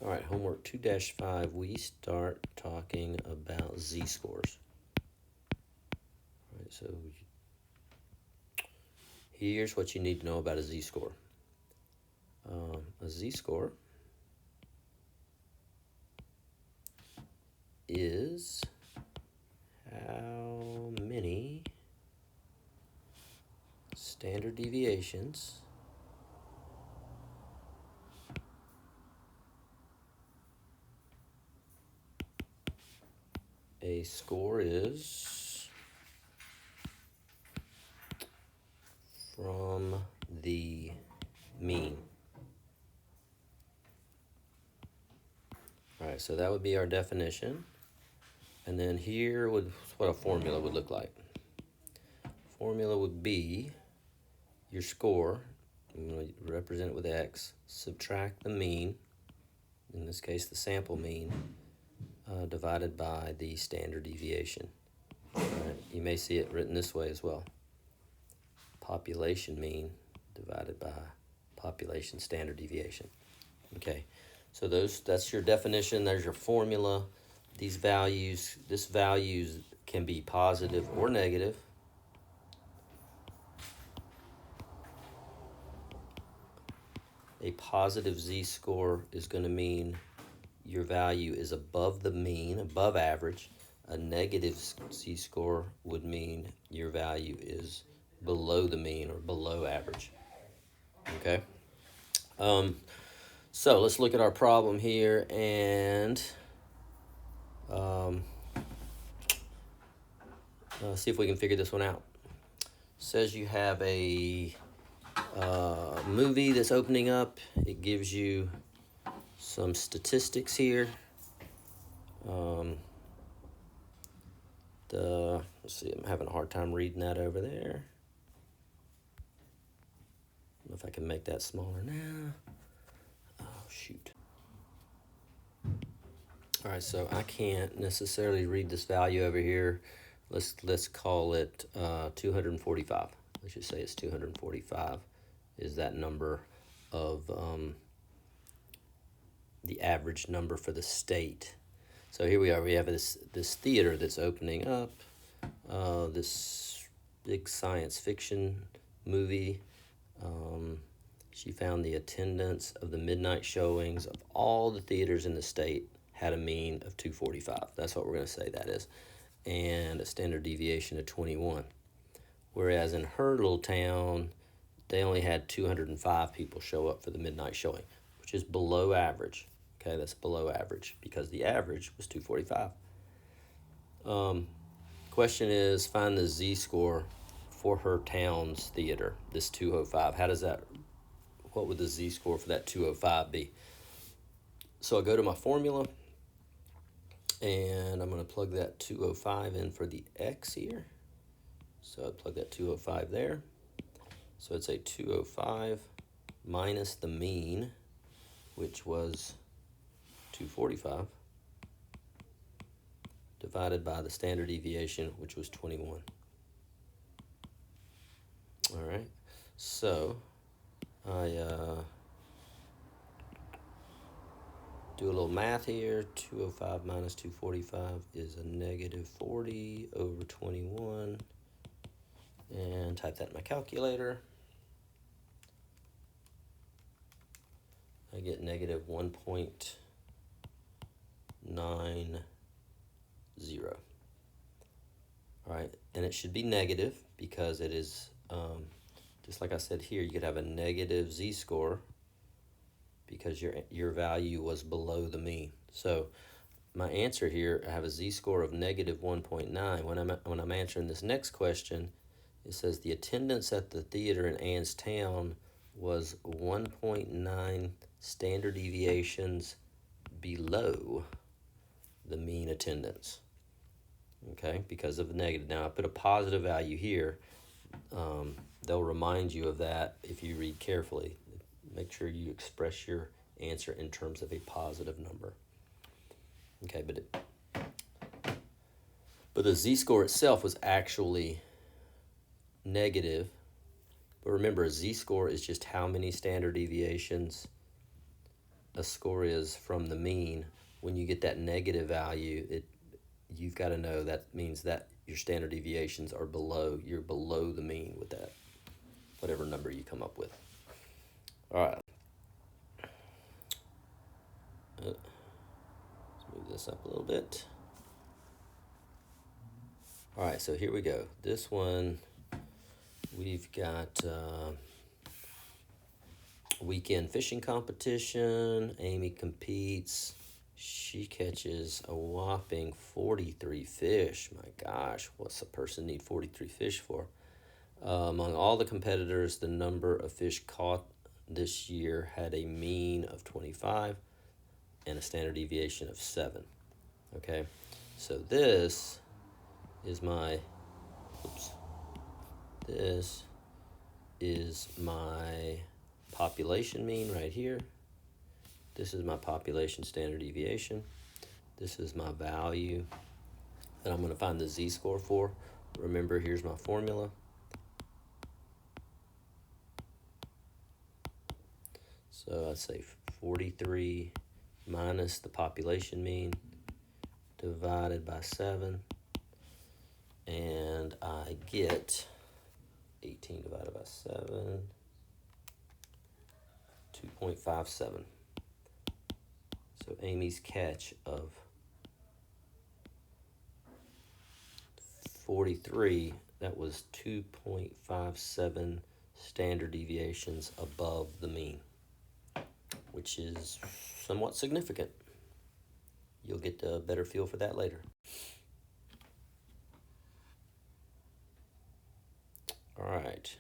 All right, homework 2-5, we start talking about z-scores. All right, so here's what you need to know about a z-score. A z-score is how many standard deviations a score is from the mean. All right, so that would be our definition. And then here would what a formula would look like. Formula would be your score. I'm going to represent it with X. Subtract the mean, in this case the sample mean, divided by the standard deviation. Right. You may see it written this way as well. Population mean divided by population standard deviation. Okay, so that's your definition. There's your formula. These values, this values can be positive or negative. A positive z-score is going to mean your value is above the mean, above average. A negative z-score would mean your value is below the mean or below average. Okay? So let's look at our problem here and see if we can figure this one out. It says you have a movie that's opening up. It gives you some statistics here. Let's see, I'm having a hard time reading that over there. I don't know if I can make that smaller now. Oh, shoot. All right, so I can't necessarily read this value over here. Let's call it 245. Let's just say it's 245 is that number of the average number for the state. So here we are. We have this theater that's opening up. This big science fiction movie. She found the attendance of the midnight showings of all the theaters in the state had a mean of 245. That's what we're going to say that is. And a standard deviation of 21. Whereas in her little town, they only had 205 people show up for the midnight showing, which is below average. Okay, that's below average because the average was 245. Question is, find the z-score for her town's theater, this 205. What would the z-score for that 205 be? So I go to my formula, and I'm going to plug that 205 in for the x here. So I plug that 205 there. So it's a 205 minus the mean, which was 245, divided by the standard deviation, which was 21. All right, so I do a little math here. 205 minus 245 is a negative 40 over 21. And type that in my calculator. I get negative 1.90. All right, and it should be negative because it is, just like I said here, you could have a negative z-score because your value was below the mean. So my answer here, I have a z-score of negative 1.9. When I'm answering this next question, it says the attendance at the theater in Ann's town was 1.9 standard deviations below the mean attendance. Okay, because of the negative. Now I put a positive value here. They'll remind you of that if you read carefully. Make sure you express your answer in terms of a positive number. Okay, but the z-score itself was actually negative. But remember, a z-score is just how many standard deviations a score is from the mean, when you get that negative value, you've got to know that means that your standard deviations are you're below the mean with that, whatever number you come up with. All right. Let's move this up a little bit. All right, so here we go. This one, we've got weekend fishing competition. Amy competes. She catches a whopping 43 fish. My gosh, what's a person need 43 fish for? Among all the competitors, the number of fish caught this year had a mean of 25 and a standard deviation of 7. Okay, so this is my, this is my population mean right here. This is my population standard deviation. This is my value that I'm going to find the z-score for. Remember, here's my formula. So I'd say 43 minus the population mean divided by 7. And I get 18 divided by 7, 2.57. So Amy's catch of 43, that was 2.57 standard deviations above the mean, which is somewhat significant. You'll get a better feel for that later. All right.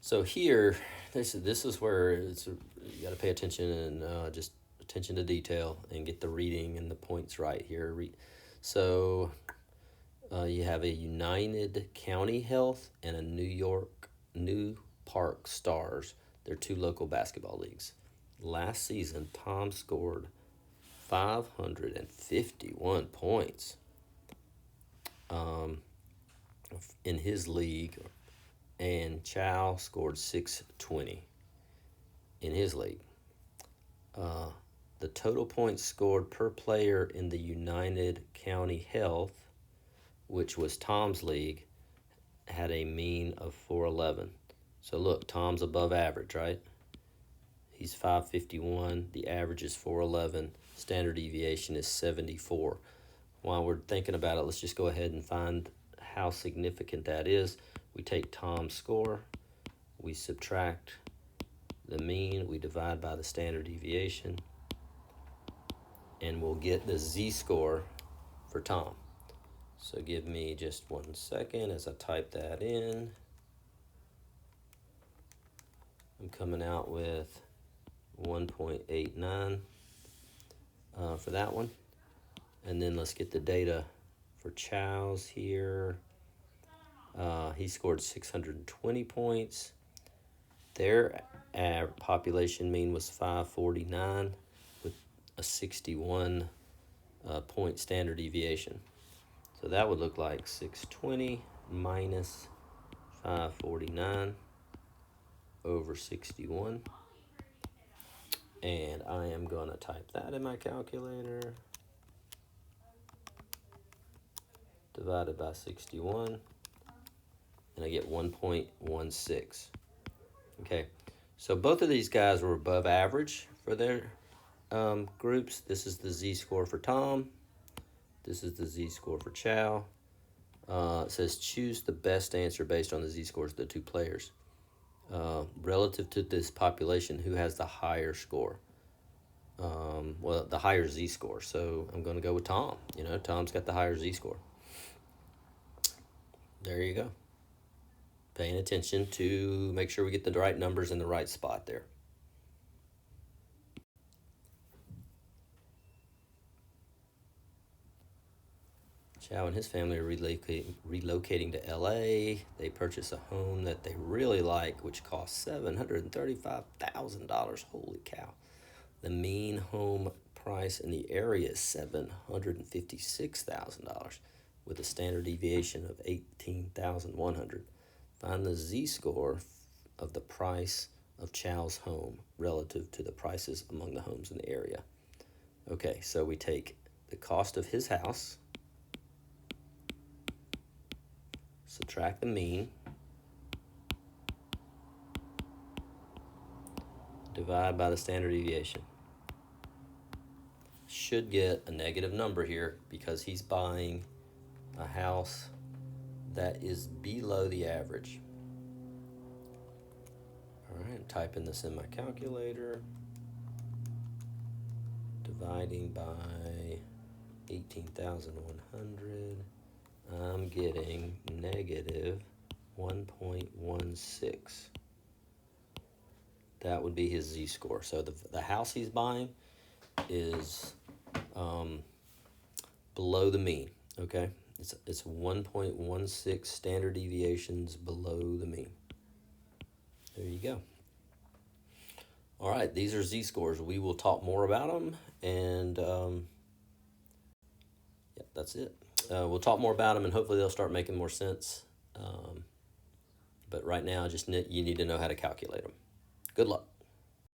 So here, this is where you got to pay attention and just attention to detail and get the reading and the points right here. So you have a United County Health and a New Park Stars. They're 2 local basketball leagues. Last season, Tom scored 551 points in his league, and Chow scored 620 in his league. The total points scored per player in the United County Health, which was Tom's league, had a mean of 411. So look, Tom's above average, right? He's 551. The average is 411. Standard deviation is 74. While we're thinking about it, let's just go ahead and find how significant that is. We take Tom's score, we subtract the mean, we divide by the standard deviation, and we'll get the z-score for Tom. So give me just 1 second as I type that in. I'm coming out with 1.89 for that one. And then let's get the data for Chow's here. He scored 620 points. Their population mean was 549 with a 61 point standard deviation. So that would look like 620 minus 549 over 61. And I am going to type that in my calculator. Divided by 61. And I get 1.16. Okay, so both of these guys were above average for their groups. This is the z-score for Tom. This is the z-score for Chow. It says choose the best answer based on the z-scores of the 2 players. Relative to this population, who has the higher score? Well, the higher z-score. So I'm going to go with Tom. You know, Tom's got the higher z-score. There you go. Paying attention to make sure we get the right numbers in the right spot there. Chow and his family are relocating to LA. They purchase a home that they really like, which costs $735,000. Holy cow. The mean home price in the area is $756,000 with a standard deviation of 18,100. Find the z-score of the price of Chow's home relative to the prices among the homes in the area. Okay, so we take the cost of his house, subtract the mean, divide by the standard deviation. Should get a negative number here because he's buying a house that is below the average. All right, I'm typing this in my calculator. Dividing by 18,100, I'm getting negative 1.16. That would be his z-score. So the house he's buying is below the mean, okay? It's 1.16 standard deviations below the mean. There you go. All right, these are z-scores. We will talk more about them, and yeah, that's it. We'll talk more about them, and hopefully they'll start making more sense. But right now, you need to know how to calculate them. Good luck.